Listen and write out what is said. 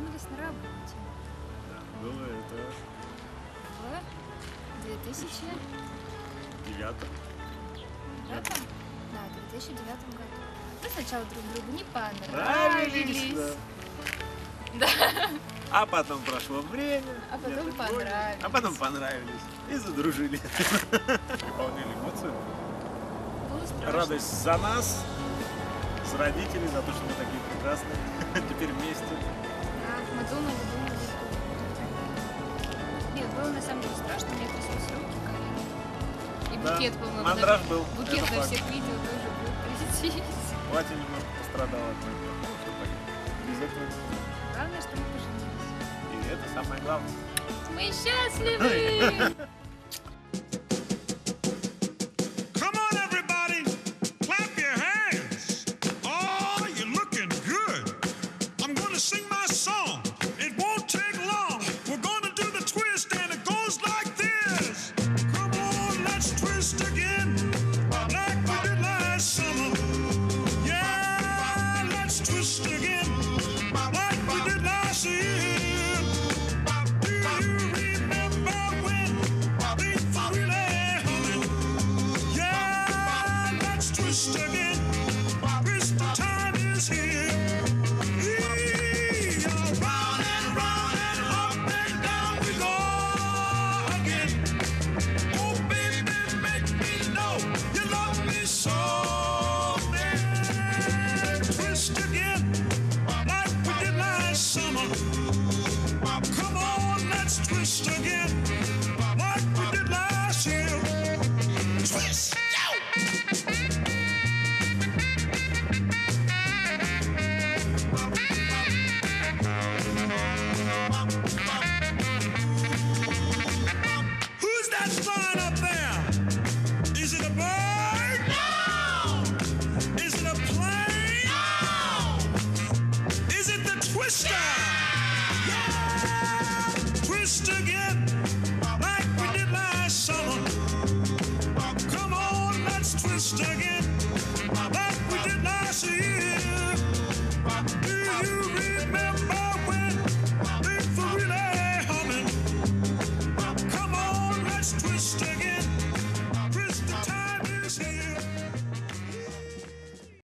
познакомились на работе. Да, было это В 2009? Да, в 2009 году. Мы сначала друг другу не понравились. Да. Да. А потом прошло время. А потом где-то понравились. А потом понравились. И задружили. Выполнили эмоцию. Было страшно. Радость за нас, с родителей, за то, что мы такие прекрасные. Теперь вместе. Да, мы думали. Нет, было на самом деле страшно, мне тряслись руки, колени. И Да, букет, по-моему, мандраж даже был, букет это на факт. всех видео тоже будет трястись. Платье немножко пострадало от этого. Ну, что так. Без этого. Главное, что мы поженились. И это самое главное. Мы счастливы! Come on, everybody, clap your hands. Oh, you're looking good. I'm gonna sing my song. It won't take long. We're gonna do the twist, and it goes like this. Come on, let's twist again, like we did last summer. Yeah, let's twist again, like